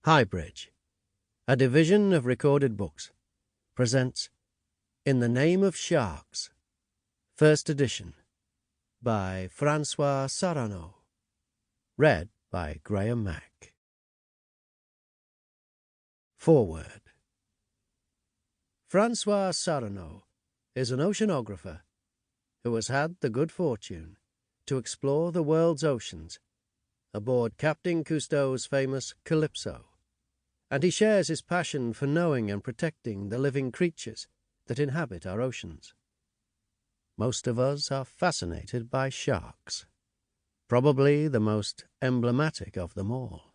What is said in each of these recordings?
HighBridge, a division of Recorded Books, presents In the Name of Sharks, First Edition, by François Sarano, read by Graham Mack. Foreword. François Sarano is an oceanographer who has had the good fortune to explore the world's oceans aboard Captain Cousteau's famous Calypso, and he shares his passion for knowing and protecting the living creatures that inhabit our oceans. Most of us are fascinated by sharks, probably the most emblematic of them all.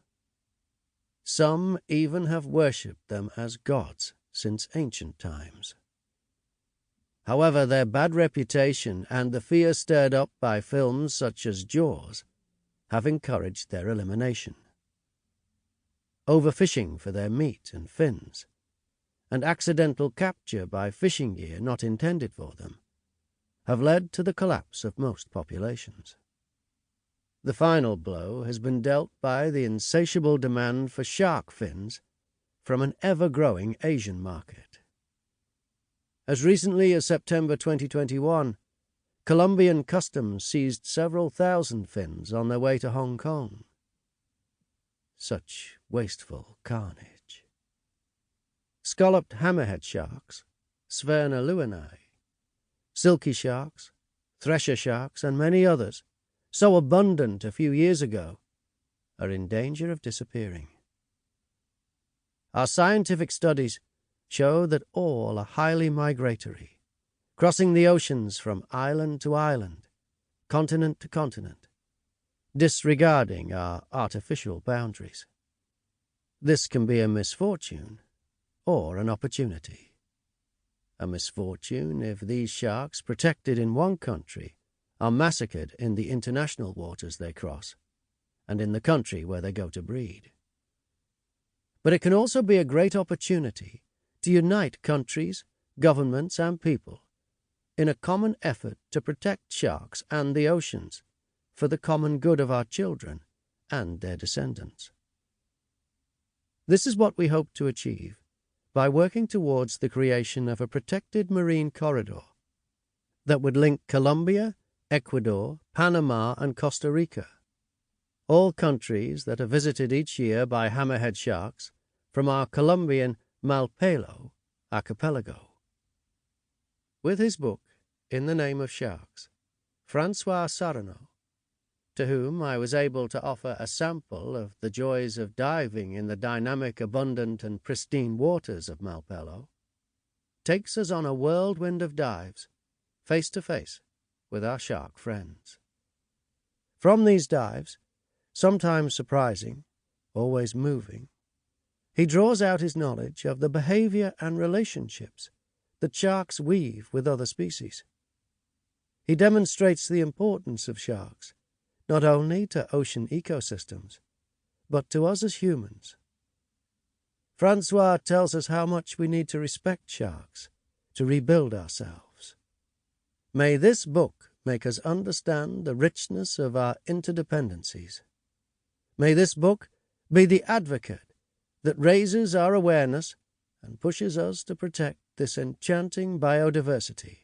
Some even have worshipped them as gods since ancient times. However, their bad reputation and the fear stirred up by films such as Jaws have encouraged their elimination. Overfishing for their meat and fins, and accidental capture by fishing gear not intended for them, have led to the collapse of most populations. The final blow has been dealt by the insatiable demand for shark fins from an ever-growing Asian market. As recently as September 2021, Colombian customs seized several thousand fins on their way to Hong Kong. Such wasteful carnage. Scalloped hammerhead sharks, Sverna lewinii, silky sharks, thresher sharks, and many others, so abundant a few years ago, are in danger of disappearing. Our scientific studies show that all are highly migratory, crossing the oceans from island to island, continent to continent, disregarding our artificial boundaries. This can be a misfortune or an opportunity. A misfortune if these sharks, protected in one country, are massacred in the international waters they cross and in the country where they go to breed. But it can also be a great opportunity to unite countries, governments, and people in a common effort to protect sharks and the oceans for the common good of our children and their descendants. This is what we hope to achieve by working towards the creation of a protected marine corridor that would link Colombia, Ecuador, Panama, and Costa Rica, all countries that are visited each year by hammerhead sharks from our Colombian Malpelo archipelago. With his book, In the Name of Sharks, François Sarano, to whom I was able to offer a sample of the joys of diving in the dynamic, abundant, and pristine waters of Malpelo, takes us on a whirlwind of dives, face to face with our shark friends. From these dives, sometimes surprising, always moving, he draws out his knowledge of the behavior and relationships that sharks weave with other species. He demonstrates the importance of sharks, not only to ocean ecosystems, but to us as humans. François tells us how much we need to respect sharks to rebuild ourselves. May this book make us understand the richness of our interdependencies. May this book be the advocate that raises our awareness and pushes us to protect this enchanting biodiversity.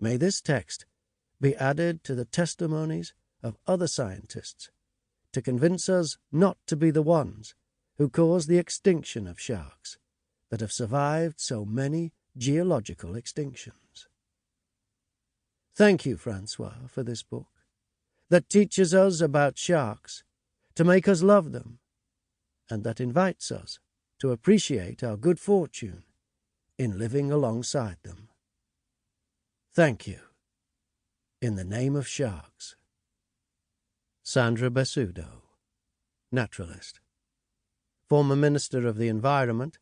May this text be added to the testimonies of other scientists to convince us not to be the ones who cause the extinction of sharks that have survived so many geological extinctions. Thank you, François, for this book that teaches us about sharks to make us love them, and that invites us to appreciate our good fortune in living alongside them. Thank you. In the Name of Sharks. Sandra Besudo, naturalist, former Minister of the Environment,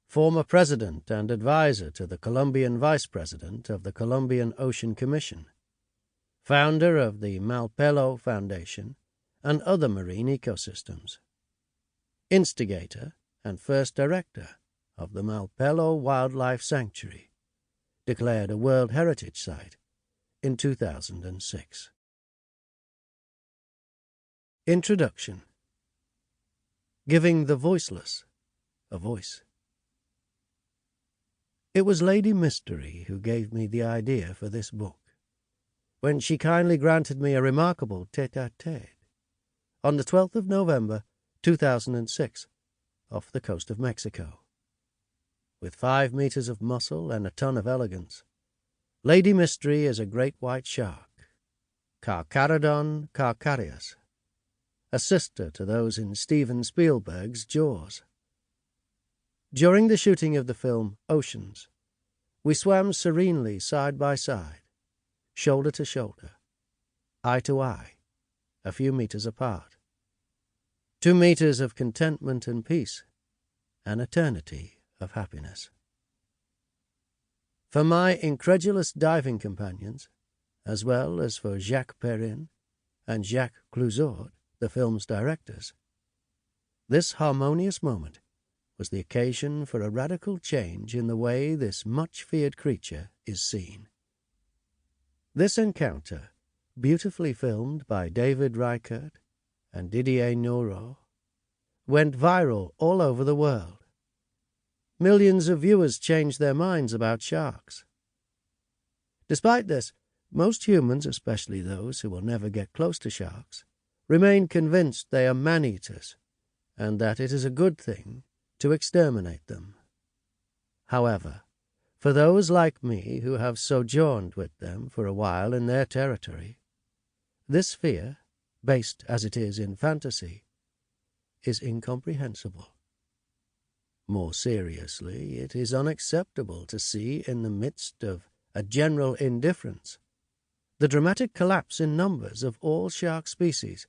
former President and advisor to the Colombian Vice President of the Colombian Ocean Commission, founder of the Malpelo Foundation and other marine ecosystems, instigator and first director of the Malpelo Wildlife Sanctuary, declared a World Heritage Site in 2006. Introduction. giving the voiceless a voice. It was Lady Mystery who gave me the idea for this book, when she kindly granted me a remarkable tête-à-tête on the 12th of November, 2006, off the coast of Mexico. With 5 meters of muscle and a ton of elegance, Lady Mystery is a great white shark, Carcharodon carcharias, a sister to those in Steven Spielberg's Jaws. During the shooting of the film Oceans, we swam serenely side by side, shoulder to shoulder, eye to eye, a few meters apart. 2 meters of contentment and peace, an eternity of happiness. For my incredulous diving companions, as well as for Jacques Perrin and Jacques Clouseau, the film's directors, this harmonious moment was the occasion for a radical change in the way this much-feared creature is seen. This encounter, beautifully filmed by David Reichert and Didier Nourot, went viral all over the world. Millions of viewers changed their minds about sharks. Despite this, most humans, especially those who will never get close to sharks, remain convinced they are man-eaters, and that it is a good thing to exterminate them. However, for those like me who have sojourned with them for a while in their territory, this fear, based as it is in fantasy, is incomprehensible. More seriously, it is unacceptable to see in the midst of a general indifference the dramatic collapse in numbers of all shark species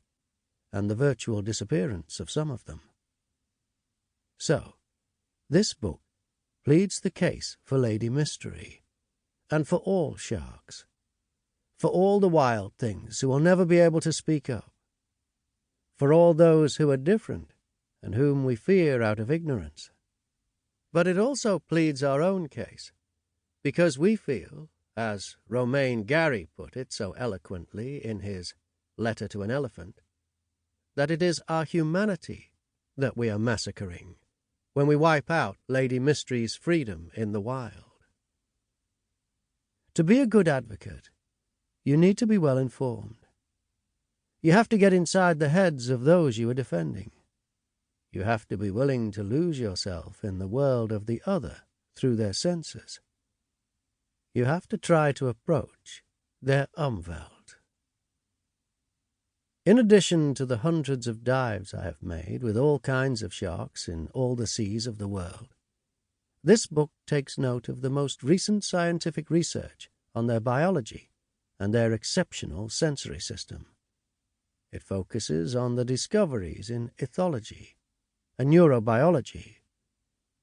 and the virtual disappearance of some of them. So, this book pleads the case for Lady Mystery, and for all sharks, for all the wild things who will never be able to speak up, for all those who are different and whom we fear out of ignorance. But it also pleads our own case, because we feel, as Romain Gary put it so eloquently in his Letter to an Elephant, that it is our humanity that we are massacring when we wipe out Lady Mystery's freedom in the wild. To be a good advocate, you need to be well informed. You have to get inside the heads of those you are defending. You have to be willing to lose yourself in the world of the other through their senses. You have to try to approach their Umwelt. In addition to the hundreds of dives I have made with all kinds of sharks in all the seas of the world, this book takes note of the most recent scientific research on their biology and their exceptional sensory system. It focuses on the discoveries in ethology and neurobiology,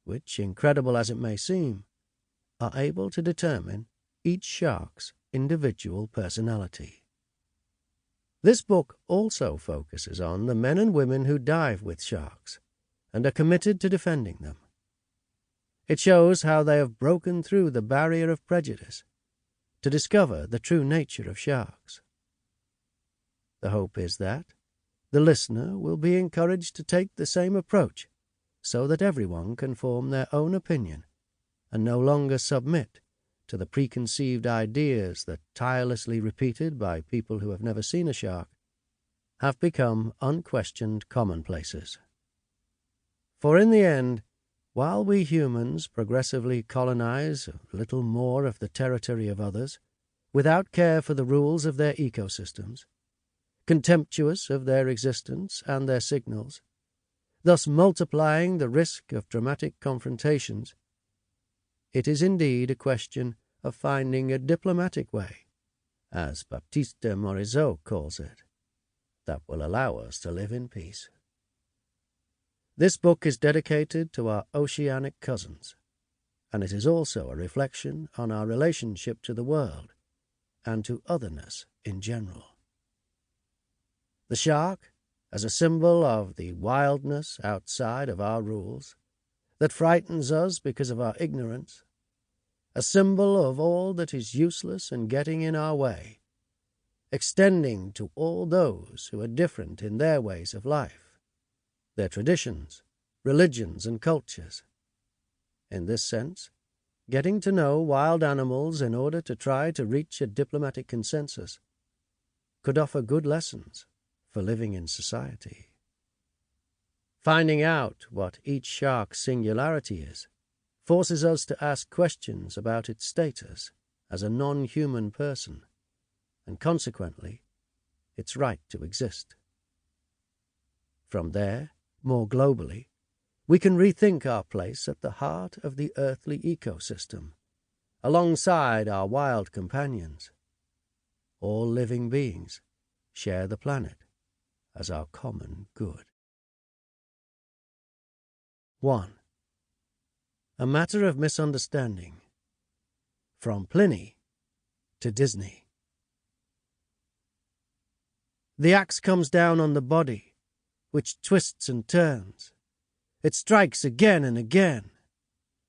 which, incredible as it may seem, are able to determine each shark's individual personality. This book also focuses on the men and women who dive with sharks and are committed to defending them. It shows how they have broken through the barrier of prejudice to discover the true nature of sharks. The hope is that the listener will be encouraged to take the same approach so that everyone can form their own opinion and no longer submit to the preconceived ideas that, tirelessly repeated by people who have never seen a shark, have become unquestioned commonplaces. For in the end, while we humans progressively colonize a little more of the territory of others, without care for the rules of their ecosystems, contemptuous of their existence and their signals, thus multiplying the risk of dramatic confrontations, it is indeed a question of finding a diplomatic way, as Baptiste de Morisot calls it, that will allow us to live in peace. This book is dedicated to our oceanic cousins, and it is also a reflection on our relationship to the world and to otherness in general. The shark, as a symbol of the wildness outside of our rules, that frightens us because of our ignorance, a symbol of all that is useless and getting in our way, extending to all those who are different in their ways of life. their traditions, religions, and cultures. In this sense, getting to know wild animals in order to try to reach a diplomatic consensus could offer good lessons for living in society. Finding out what each shark's singularity is forces us to ask questions about its status as a non-human person, and consequently, its right to exist. From there, more globally, we can rethink our place at the heart of the earthly ecosystem, alongside our wild companions. All living beings share the planet as our common good. 1. A matter of misunderstanding. From Pliny to Disney. The axe comes down on the body, which twists and turns. It strikes again and again,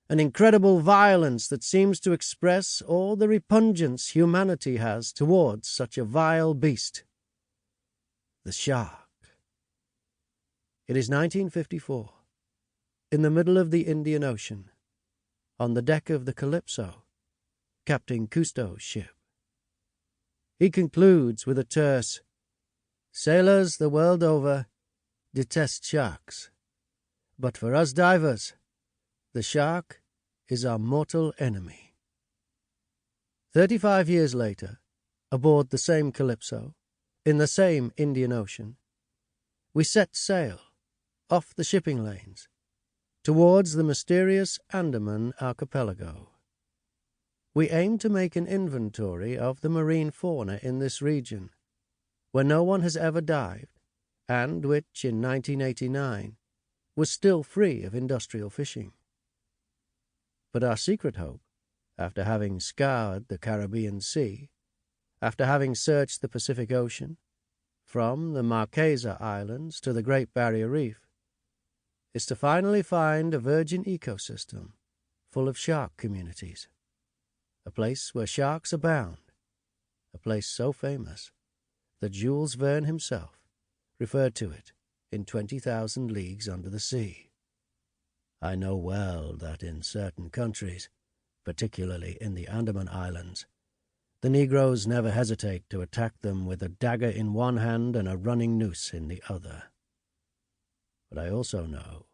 an incredible violence that seems to express all the repugnance humanity has towards such a vile beast. The shark. It is 1954, in the middle of the Indian Ocean, on the deck of the Calypso, Captain Cousteau's ship. He concludes with a terse, "Sailors the world over detest sharks, but for us divers, the shark is our mortal enemy." 35 years later, aboard the same Calypso, in the same Indian Ocean, we set sail, off the shipping lanes, towards the mysterious Andaman Archipelago. We aim to make an inventory of the marine fauna in this region, where no one has ever dived, and which, in 1989, was still free of industrial fishing. But our secret hope, after having scoured the Caribbean Sea, after having searched the Pacific Ocean, from the Marquesa Islands to the Great Barrier Reef, is to finally find a virgin ecosystem full of shark communities, a place where sharks abound, a place so famous that Jules Verne himself referred to it in 20,000 Leagues Under the Sea. I know well that in certain countries, particularly in the Andaman Islands, the Negroes never hesitate to attack them with a dagger in one hand and a running noose in the other. But I also know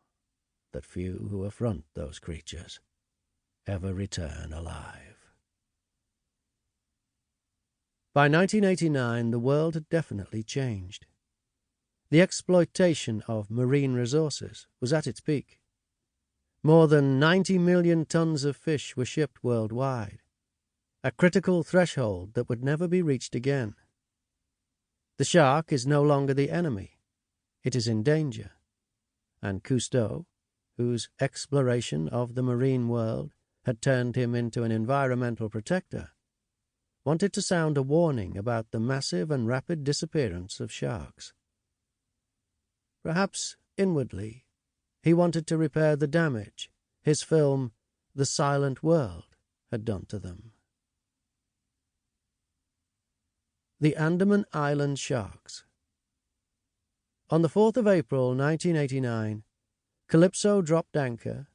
that few who affront those creatures ever return alive. By 1989, the world had definitely changed. The exploitation of marine resources was at its peak. More than 90 million tons of fish were shipped worldwide, a critical threshold that would never be reached again. The shark is no longer the enemy. It is in danger. And Cousteau, whose exploration of the marine world had turned him into an environmental protector, wanted to sound a warning about the massive and rapid disappearance of sharks. Perhaps inwardly, he wanted to repair the damage his film, The Silent World, had done to them. The Andaman Island Sharks. On the 4th of April, 1989, Calypso dropped anchor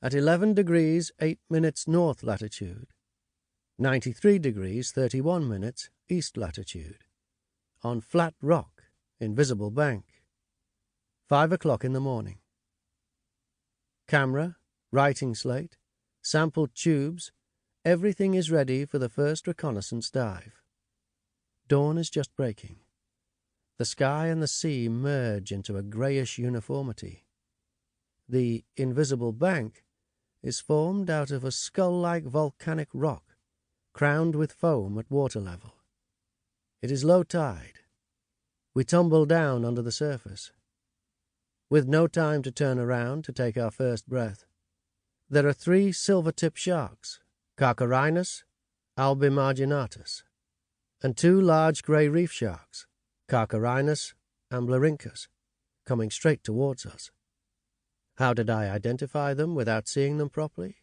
at 11 degrees 8 minutes north latitude, 93 degrees 31 minutes east latitude, on flat rock in Visible Bank. 5 o'clock in the morning. Camera, writing slate, sampled tubes, everything is ready for the first reconnaissance dive. Dawn is just breaking. The sky and the sea merge into a greyish uniformity. The invisible bank is formed out of a skull-like volcanic rock, crowned with foam at water level. It is low tide. We tumble down under the surface. With no time to turn around to take our first breath, there are 3 silver-tip sharks, Carcharinus albimarginatus, and 2 large grey reef sharks, Carcharinus amblyrhynchus, coming straight towards us. How did I identify them without seeing them properly?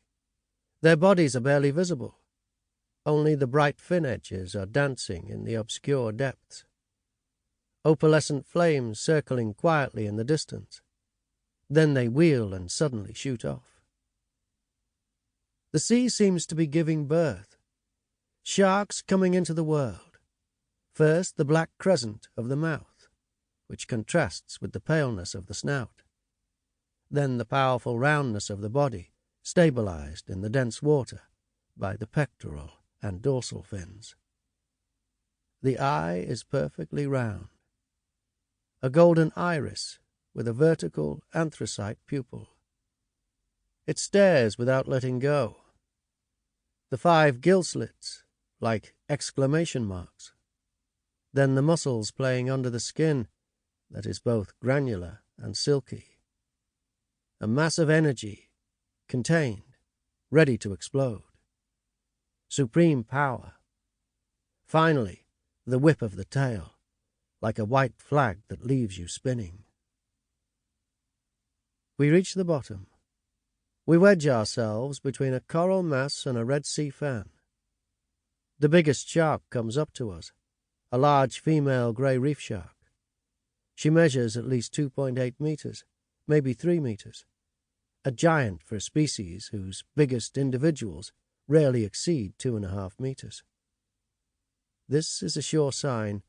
Their bodies are barely visible. Only the bright fin edges are dancing in the obscure depths. Opalescent flames circling quietly in the distance, Then they wheel and suddenly shoot off. The sea seems to be giving birth. Sharks coming into the world. First, the black crescent of the mouth, which contrasts with the paleness of the snout. Then the powerful roundness of the body, stabilized in the dense water by the pectoral and dorsal fins. The eye is perfectly round. A golden iris with a vertical anthracite pupil. It stares without letting go. The 5 gill slits, like exclamation marks. Then the muscles playing under the skin that is both granular and silky. A mass of energy, contained, ready to explode. Supreme power. Finally, the whip of the tail, like a white flag that leaves you spinning. We reach the bottom. We wedge ourselves between a coral mass and a Red Sea fan. The biggest shark comes up to us, a large female grey reef shark. She measures at least 2.8 meters, maybe 3 meters. A giant for a species whose biggest individuals rarely exceed 2.5 meters. This is a sure sign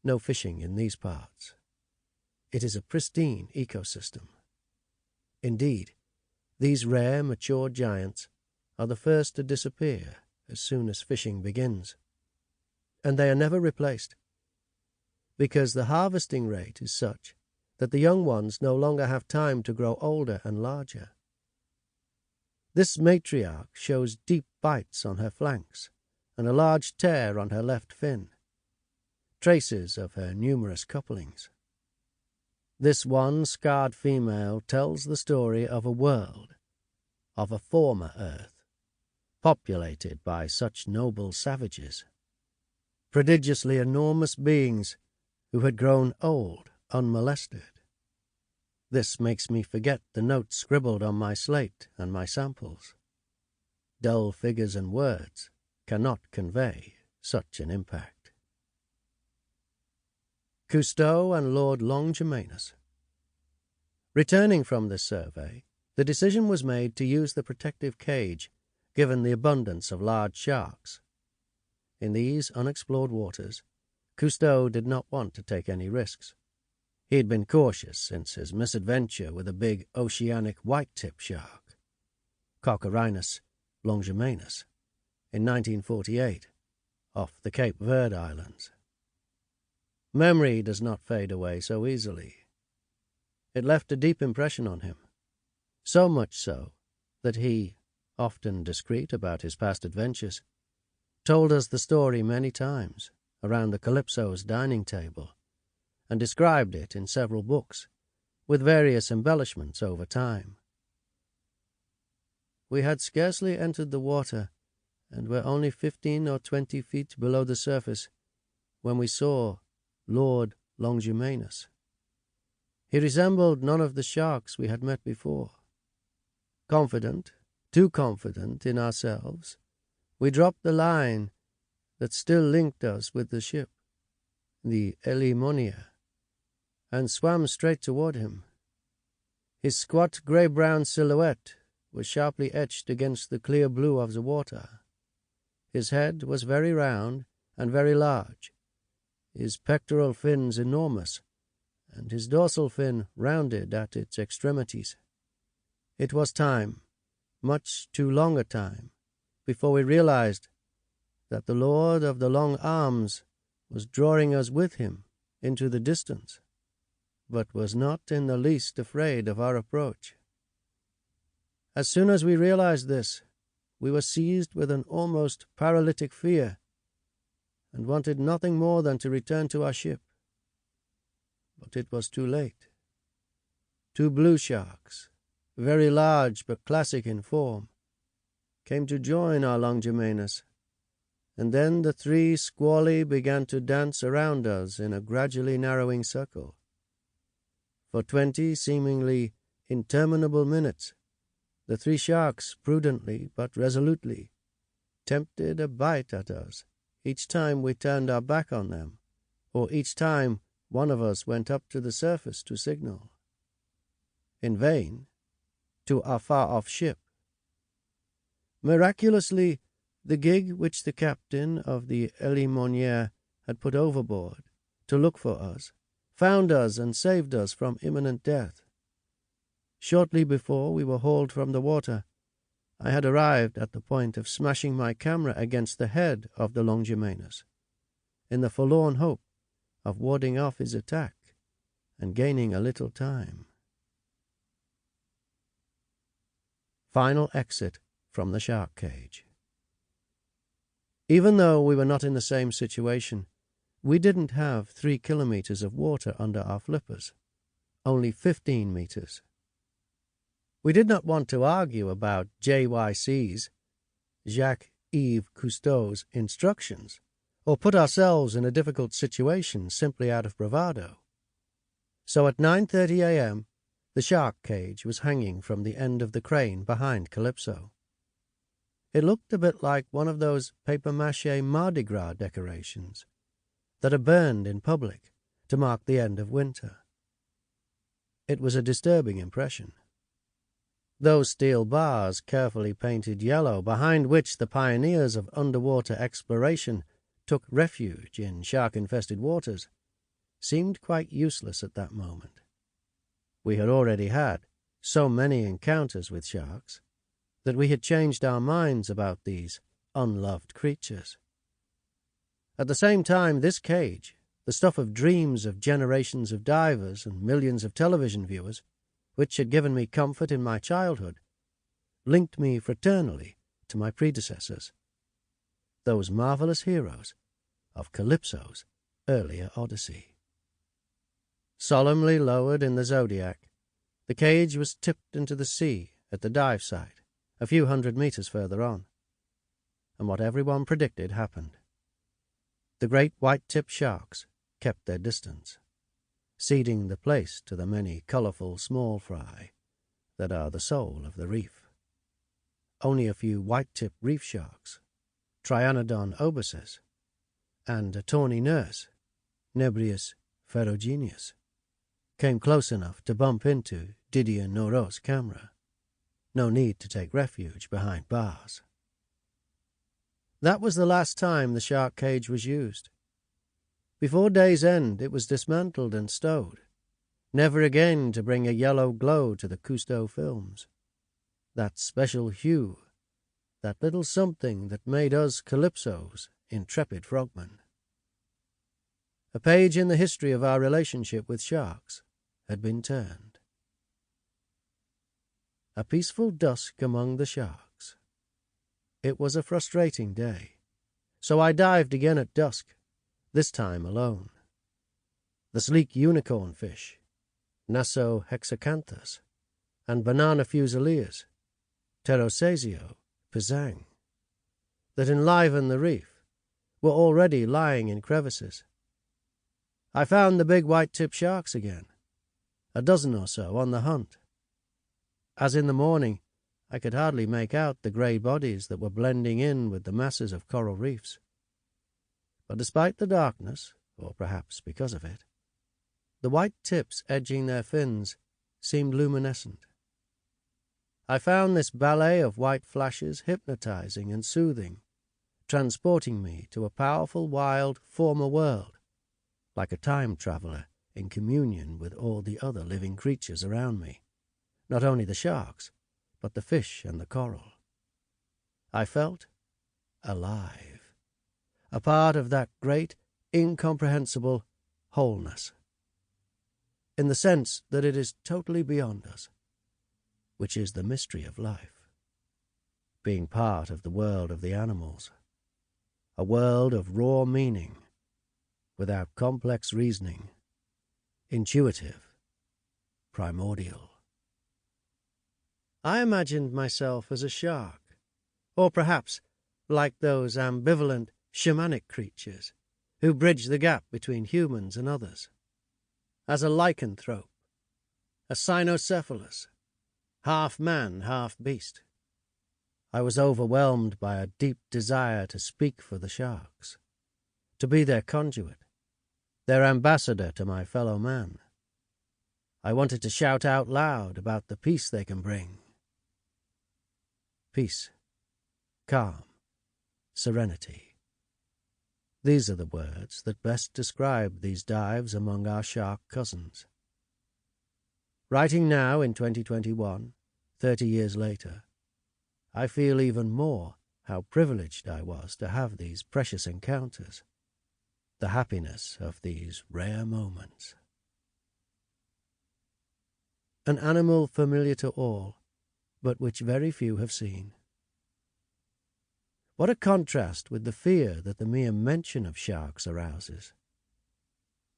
no fishing in these parts. It is a pristine ecosystem. Indeed, these rare, mature giants are the first to disappear as soon as fishing begins. And they are never replaced, because the harvesting rate is such that the young ones no longer have time to grow older and larger. This matriarch shows deep bites on her flanks and a large tear on her left fin, traces of her numerous couplings. This one scarred female tells the story of a world, of a former earth, populated by such noble savages, prodigiously enormous beings who had grown old unmolested. This makes me forget the notes scribbled on my slate and my samples. Dull figures and words cannot convey such an impact. Cousteau and Lord Longermanus. Returning from this survey, the decision was made to use the protective cage, given the abundance of large sharks. In these unexplored waters, Cousteau did not want to take any risks. He had been cautious since his misadventure with a big oceanic white-tip shark, Coccurhinus longermanus, in 1948, off the Cape Verde Islands. Memory does not fade away so easily. It left a deep impression on him, so much so that he, often discreet about his past adventures, told us the story many times around the Calypso's dining table, and described it in several books, with various embellishments over time. We had scarcely entered the water, and were only 15 or 20 feet below the surface, when we saw Lord Longermanus. He resembled none of the sharks we had met before. Confident, too confident in ourselves, we dropped the line that still linked us with the ship, the Elimonia, and swam straight toward him. His squat grey-brown silhouette was sharply etched against the clear blue of the water. His head was very round and very large, his pectoral fins enormous, and his dorsal fin rounded at its extremities. It was time, much too long a time, before we realized that the Lord of the Long Arms was drawing us with him into the distance, but was not in the least afraid of our approach. As soon as we realized this, we were seized with an almost paralytic fear, and wanted nothing more than to return to our ship. But it was too late. 2 blue sharks, very large but classic in form, came to join our Longermanus, and then the 3 squally began to dance around us in a gradually narrowing circle. For 20 seemingly interminable minutes, the 3 sharks prudently but resolutely tempted a bite at us each time we turned our back on them, or each time one of us went up to the surface to signal. in vain, to our far-off ship. Miraculously, the gig which the captain of the Elimoniere had put overboard to look for us found us and saved us from imminent death. Shortly before we were hauled from the water, I had arrived at the point of smashing my camera against the head of the Longimanus, in the forlorn hope of warding off his attack and gaining a little time. Final exit from the shark cage. Even though we were not in the same situation, we didn't have 3 kilometers of water under our flippers, only 15 meters. We did not want to argue about JYC's, Jacques-Yves Cousteau's, instructions, or put ourselves in a difficult situation simply out of bravado. So at 9:30 a.m., the shark cage was hanging from the end of the crane behind Calypso. It looked a bit like one of those papier-mâché Mardi Gras decorations that are burned in public to mark the end of winter. It was a disturbing impression. Those steel bars, carefully painted yellow, behind which the pioneers of underwater exploration took refuge in shark-infested waters, seemed quite useless at that moment. We had already had so many encounters with sharks that we had changed our minds about these unloved creatures. At the same time, this cage, the stuff of dreams of generations of divers and millions of television viewers, which had given me comfort in my childhood, linked me fraternally to my predecessors, those marvelous heroes of Calypso's earlier Odyssey. Solemnly lowered in the Zodiac, the cage was tipped into the sea at the dive site, a few hundred meters further on. And what everyone predicted happened. The great white-tipped sharks kept their distance, ceding the place to the many colorful small fry that are the soul of the reef. Only a few white-tipped reef sharks, Trianodon obuses, and a tawny nurse, Nebrius ferrugineus, came close enough to bump into Didier Nourot's camera. No need to take refuge behind bars. That was the last time the shark cage was used. Before day's end it was dismantled and stowed, never again to bring a yellow glow to the Cousteau films. That special hue, that little something that made us Calypso's intrepid frogmen. A page in the history of our relationship with sharks had been turned. A peaceful dusk among the sharks. It was a frustrating day, so I dived again at dusk, this time alone. The sleek unicorn fish, Naso hexacanthus, and banana fusiliers, Pterosesio pisang, that enliven the reef, were already lying in crevices. I found the big white-tipped sharks again, a dozen or so on the hunt. As in the morning, I could hardly make out the grey bodies that were blending in with the masses of coral reefs. But despite the darkness, or perhaps because of it, the white tips edging their fins seemed luminescent. I found this ballet of white flashes hypnotizing and soothing, transporting me to a powerful, wild, former world, like a time traveler in communion with all the other living creatures around me, not only the sharks, but the fish and the coral. I felt alive, a part of that great, incomprehensible wholeness, in the sense that it is totally beyond us, which is the mystery of life, being part of the world of the animals, a world of raw meaning, without complex reasoning, intuitive, primordial. I imagined myself as a shark, or perhaps like those ambivalent, shamanic creatures who bridge the gap between humans and others, as a lycanthrope, a cynocephalus, half man, half beast. I was overwhelmed by a deep desire to speak for the sharks, to be their conduit, their ambassador to my fellow man. I wanted to shout out loud about the peace they can bring. Peace, calm, serenity. These are the words that best describe these dives among our shark cousins. Writing now in 2021, 30 years later, I feel even more how privileged I was to have these precious encounters, the happiness of these rare moments. An animal familiar to all, but which very few have seen. What a contrast with the fear that the mere mention of sharks arouses.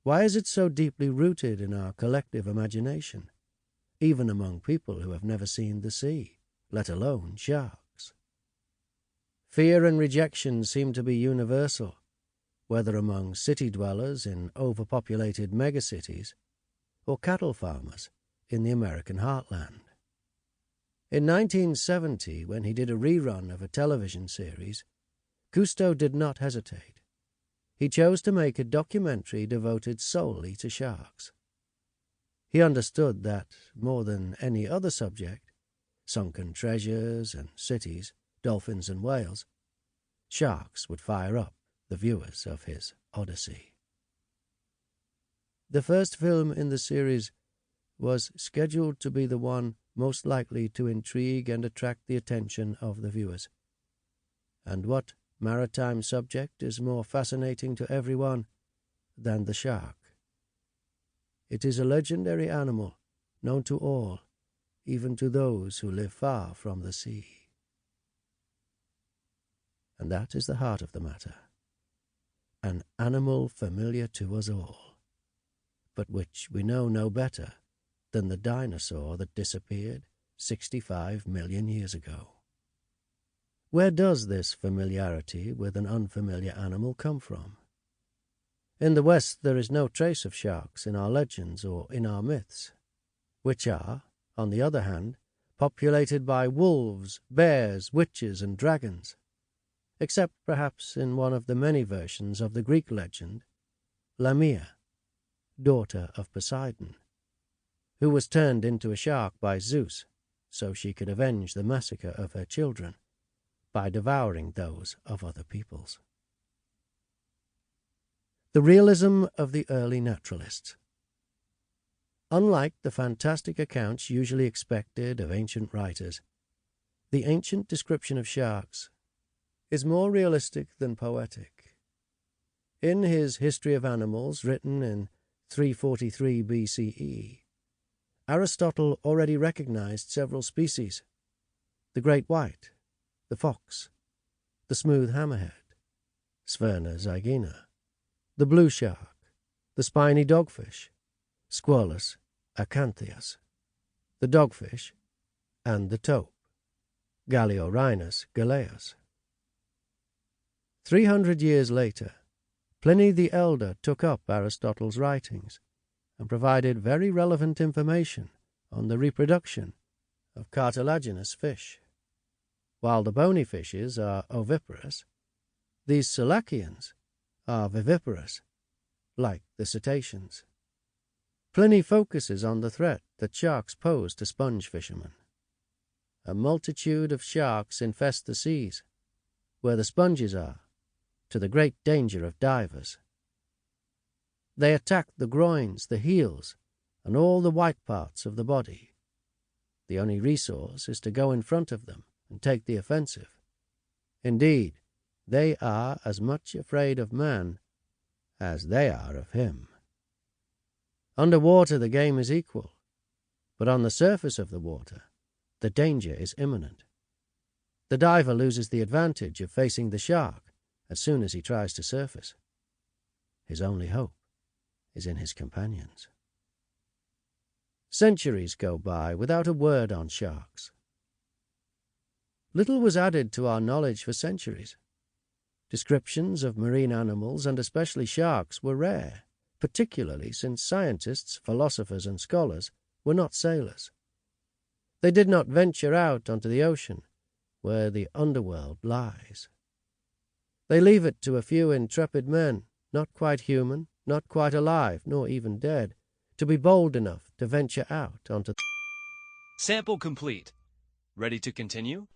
Why is it so deeply rooted in our collective imagination, even among people who have never seen the sea, let alone sharks? Fear and rejection seem to be universal, whether among city dwellers in overpopulated megacities or cattle farmers in the American heartland. In 1970, when he did a rerun of a television series, Cousteau did not hesitate. He chose to make a documentary devoted solely to sharks. He understood that, more than any other subject, sunken treasures and cities, dolphins and whales, sharks would fire up the viewers of his Odyssey. The first film in the series was scheduled to be the one most likely to intrigue and attract the attention of the viewers. And what maritime subject is more fascinating to everyone than the shark? It is a legendary animal, known to all, even to those who live far from the sea. And that is the heart of the matter. An animal familiar to us all, but which we know no better than the dinosaur that disappeared 65 million years ago. Where does this familiarity with an unfamiliar animal come from? In the West there is no trace of sharks in our legends or in our myths, which are, on the other hand, populated by wolves, bears, witches, and dragons, except perhaps in one of the many versions of the Greek legend, Lamia, daughter of Poseidon, who was turned into a shark by Zeus so she could avenge the massacre of her children by devouring those of other peoples. The realism of the early naturalists. Unlike the fantastic accounts usually expected of ancient writers, the ancient description of sharks is more realistic than poetic. In his History of Animals, written in 343 BCE, Aristotle already recognized several species: the great white, the fox, the smooth hammerhead, Sphyrna zygina, the blue shark, the spiny dogfish, Squalus acanthias, the dogfish, and the taupe, Galeorhinus galeus. 300 years later, Pliny the Elder took up Aristotle's writings and provided very relevant information on the reproduction of cartilaginous fish. While the bony fishes are oviparous, these Selacians are viviparous, like the cetaceans. Pliny focuses on the threat that sharks pose to sponge fishermen. A multitude of sharks infest the seas, where the sponges are, to the great danger of divers. They attack the groins, the heels, and all the white parts of the body. The only resource is to go in front of them and take the offensive. Indeed, they are as much afraid of man as they are of him. Under water the game is equal, but on the surface of the water the danger is imminent. The diver loses the advantage of facing the shark as soon as he tries to surface. His only hope is in his companions. Centuries go by without a word on sharks. Little was added to our knowledge for centuries. Descriptions of marine animals, and especially sharks, were rare, particularly since scientists, philosophers, and scholars were not sailors. They did not venture out onto the ocean, where the underworld lies. They leave it to a few intrepid men, not quite human, not quite alive, nor even dead, to be bold enough to venture out onto... Sample complete. Ready to continue?